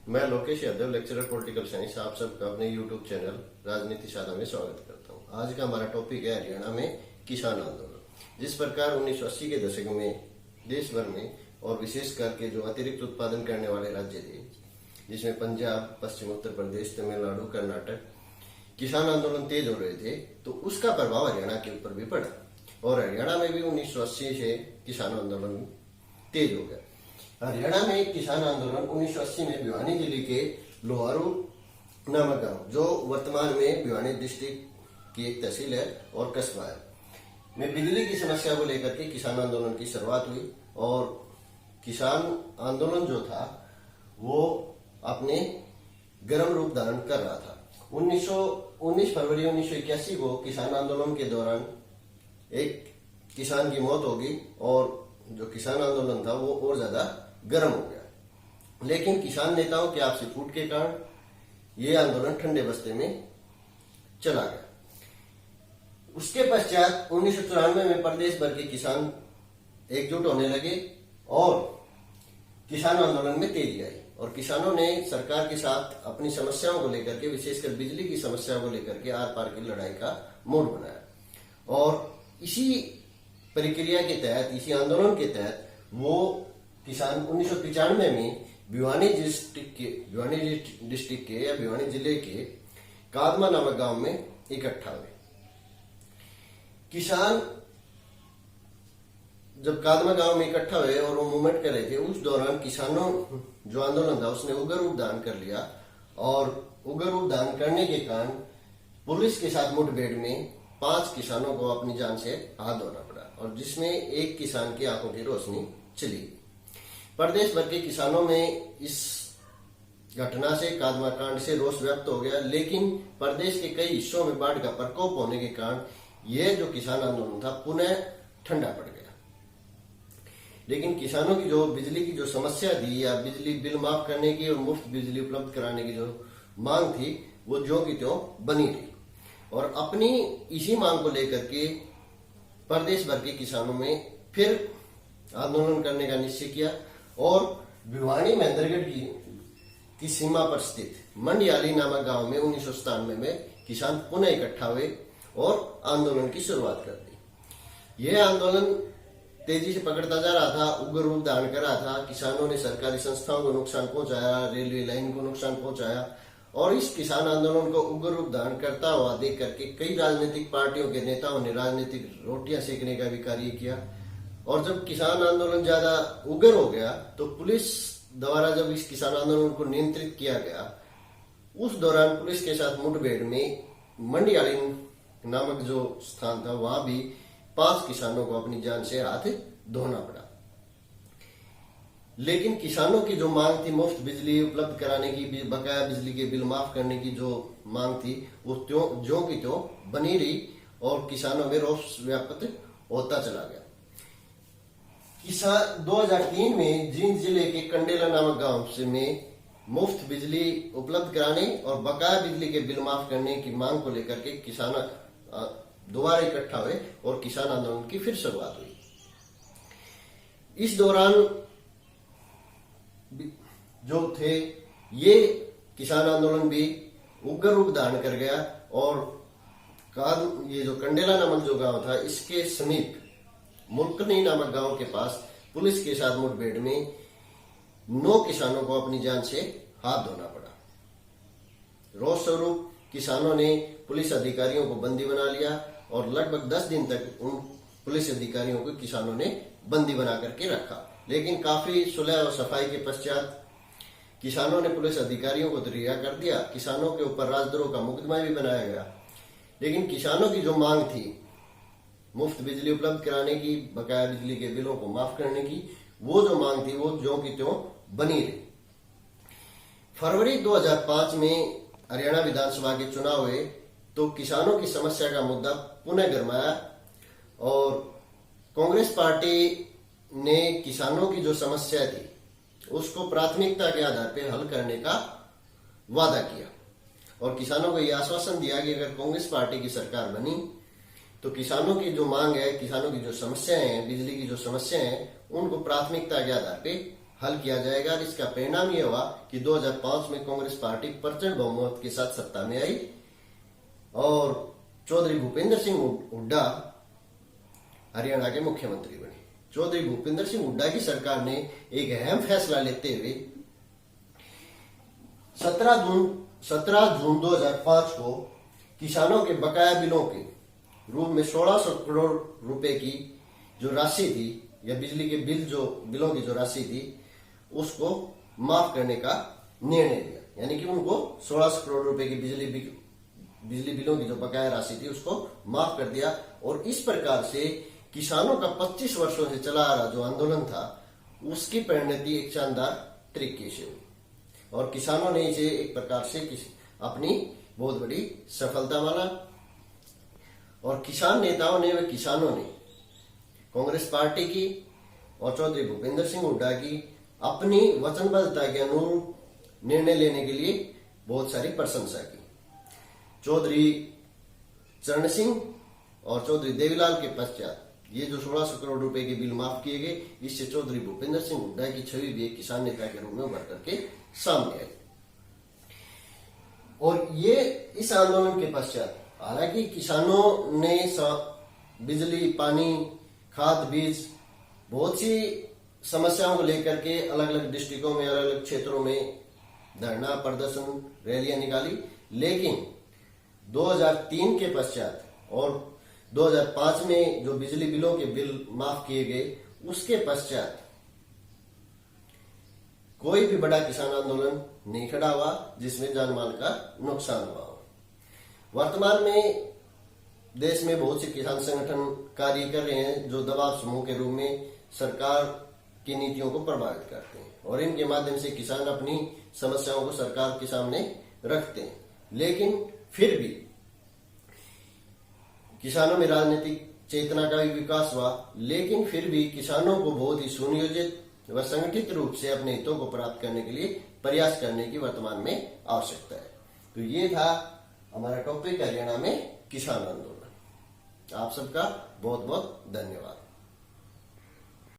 मैं Lokesh Yadav, lecturer political science, आप सबका अपने यूट्यूब चैनल राजनीति साझा में स्वागत करता हूं। आज का हमारा टॉपिक है हरियाणा में किसान आंदोलन। जिस प्रकार 1980 के दशक में देश भर में और विशेष करके जो अतिरिक्त उत्पादन करने वाले राज्य थे, जिसमें पंजाब, पश्चिम उत्तर प्रदेश, तमिलनाडु, कर्नाटक, किसान आंदोलन तेज हो रहे थे, तो उसका प्रभाव हरियाणा के ऊपर भी पड़ा और हरियाणा में भी 1980 से किसान आंदोलन तेज हो गया। हरियाणा में किसान आंदोलन 1980 में भिवानी जिले के लोहारू नामक गांव, जो वर्तमान में भिवानी डिस्ट्रिक्ट की एक तहसील है और कस्बा है, में बिजली की समस्या को लेकर के किसान आंदोलन की शुरुआत हुई। और किसान आंदोलन जो था वो अपने गर्म रूप धारण कर रहा था। 19 फरवरी 1981 को किसान आंदोलन के दौरान एक किसान की मौत होगी और जो किसान आंदोलन था वो और ज्यादा गर्म हो गया। लेकिन किसान नेताओं के आपसी फूट के कारण ये आंदोलन ठंडे बस्ते में चला गया। उसके पश्चात 1994 में प्रदेश भर के किसान एकजुट होने लगे और किसान आंदोलन में तेजी आई और किसानों ने सरकार के साथ अपनी समस्याओं को लेकर के, विशेषकर बिजली की समस्या को लेकर के आर पार की लड़ाई का मोड़ बनाया। और इसी प्रक्रिया के तहत, इसी आंदोलन के तहत वो किसान 1995 में भिवानी डिस्ट्रिक्ट के या भिवानी जिले के कादमा नामक गांव में इकट्ठा हुए। किसान जब कादमा गांव में इकट्ठा हुए और वो मूवमेंट कर रहे थे, उस दौरान किसानों जो आंदोलन था उसने उग्र रूप धारण कर लिया और उग्र रूप धारण करने के कारण पुलिस के साथ मुठभेड़ में 5 किसानों को अपनी जान से हाथ धोना पड़ा और जिसमें एक किसान की आंखों की रोशनी चली। प्रदेश भर के किसानों में इस घटना से, कादमा कांड से रोष व्यक्त हो गया। लेकिन प्रदेश के कई हिस्सों में बाढ़ का प्रकोप होने के कारण यह जो किसान आंदोलन था पुनः ठंडा पड़ गया। लेकिन किसानों की जो बिजली की जो समस्या थी या बिजली बिल माफ करने की और मुफ्त बिजली उपलब्ध कराने की जो मांग थी वो ज्यों की त्यों बनी रही और अपनी इसी मांग को लेकर के प्रदेश भर के किसानों में फिर आंदोलन करने का निश्चय किया और भिवानी महेंद्रगढ़ की सीमा पर स्थित मंडियाली नामक गांव में 1997 में किसान पुनः इकट्ठा हुए और आंदोलन की शुरुआत कर दी। यह आंदोलन तेजी से पकड़ता जा रहा था, उग्र रूप धारण कर रहा था। किसानों ने सरकारी संस्थाओं को नुकसान पहुंचाया, रेलवे लाइन को नुकसान पहुंचाया और इस किसान आंदोलन को उग्र रूप धारण करता हुआ देख करके कई राजनीतिक पार्टियों के नेताओं ने राजनीतिक रोटियां सेकने का भी कार्य किया। और जब किसान आंदोलन ज्यादा उग्र हो गया तो पुलिस द्वारा जब इस किसान आंदोलन को नियंत्रित किया गया, उस दौरान पुलिस के साथ मुठभेड़ में मंडियाली नामक जो स्थान था वहां भी 5 किसानों को अपनी जान से हाथ धोना पड़ा। लेकिन किसानों की जो मांग थी मुफ्त बिजली उपलब्ध कराने की, बकाया बिजली के बिल माफ करने की जो मांग थी वो ज्यों की त्यों बनी रही और किसानों में रोष व्याप्त होता चला गया। 2003 में जींद जिले के कंडेला नामक गांव से में मुफ्त बिजली उपलब्ध कराने और बकाया बिजली के बिल माफ करने की मांग को लेकर के किसान दोबारा इकट्ठा हुए और किसान आंदोलन की फिर शुरुआत हुई। इस दौरान जो थे ये किसान आंदोलन भी उग्र रूप धारण कर गया और ये जो कंडेला नामक जो गांव था इसके समीप मुल्कनी नामक गांव के पास पुलिस के साथ मुठभेड़ में 9 किसानों को अपनी जान से हाथ धोना पड़ा। रोष स्वरूप किसानों ने पुलिस अधिकारियों को बंदी बना लिया और लगभग 10 दिन तक उन पुलिस अधिकारियों को किसानों ने बंदी बना करके रखा। लेकिन काफी सुलह और सफाई के पश्चात किसानों ने पुलिस अधिकारियों को रिहा कर दिया। किसानों के ऊपर राजद्रोह का मुकदमा भी बनाया गया। लेकिन किसानों की जो मांग थी मुफ्त बिजली उपलब्ध कराने की, बकाया बिजली के बिलों को माफ करने की, वो जो मांग थी वो ज्यों की त्यों बनी रही। फरवरी 2005 में हरियाणा विधानसभा के चुनाव हुए तो किसानों की समस्या का मुद्दा पुनः गरमाया और कांग्रेस पार्टी ने किसानों की जो समस्या थी उसको प्राथमिकता के आधार पर हल करने का वादा किया और किसानों को यह आश्वासन दिया कि अगर कांग्रेस पार्टी की सरकार बनी तो किसानों की जो मांग है, किसानों की जो समस्याएं हैं, बिजली की जो समस्याएं हैं, उनको प्राथमिकता के आधार पे हल किया जाएगा। और इसका परिणाम यह हुआ कि 2005 में कांग्रेस पार्टी प्रचंड बहुमत के साथ सत्ता में आई और चौधरी भूपेंद्र सिंह हुड्डा हरियाणा के मुख्यमंत्री बने। चौधरी भूपेंद्र सिंह हुड्डा की सरकार ने एक अहम फैसला लेते हुए 17 जून 2005 को किसानों के बकाया बिलों के रूप में 1600 करोड़ रुपए की जो राशि थी या बिजली के बिलों की जो राशि थी उसको माफ करने का निर्णय लिया। यानी कि उनको 1600 करोड़ रुपए की बिजली बिलों की जो बकाया राशि थी उसको माफ कर दिया। और इस प्रकार से किसानों का 25 वर्षों से चला आ रहा जो आंदोलन था उसकी परिणति एक शानदार तरीके से हुई और किसानों ने इसे एक प्रकार से अपनी बहुत बड़ी सफलता माना। और किसान नेताओं ने व किसानों ने कांग्रेस पार्टी की और चौधरी भूपेंद्र सिंह हुड्डा की अपनी वचनबद्धता के अनुरूप निर्णय लेने के लिए बहुत सारी प्रशंसा की। चौधरी चरण सिंह और चौधरी देवीलाल के पश्चात ये जो 1600 करोड़ रुपए के बिल माफ किए गए, इससे चौधरी भूपेंद्र सिंह हुड्डा की छवि भी एक किसान नेता के रूप में उभर करके सामने आई। और ये इस आंदोलन के पश्चात हालांकि किसानों ने बिजली, पानी, खाद, बीज बहुत सी समस्याओं को लेकर के अलग अलग डिस्ट्रिक्टों में, अलग अलग क्षेत्रों में धरना, प्रदर्शन, रैलियां निकाली। लेकिन 2003 के पश्चात और 2005 में जो बिजली बिलों के बिल माफ किए गए उसके पश्चात कोई भी बड़ा किसान आंदोलन नहीं खड़ा हुआ जिसमें जान माल का नुकसान हुआ। वर्तमान में देश में बहुत से किसान संगठन कार्य कर रहे हैं जो दबाव समूह के रूप में सरकार की नीतियों को प्रभावित करते हैं और इनके माध्यम से किसान अपनी समस्याओं को सरकार के सामने रखते हैं। लेकिन फिर भी किसानों में राजनीतिक चेतना का भी विकास हुआ, लेकिन फिर भी किसानों को बहुत ही सुनियोजित व संगठित रूप से अपने हितों को प्राप्त करने के लिए प्रयास करने की वर्तमान में आवश्यकता है। तो ये था हमारा टॉपिक हरियाणा में किसान आंदोलन। आप सबका बहुत बहुत धन्यवाद।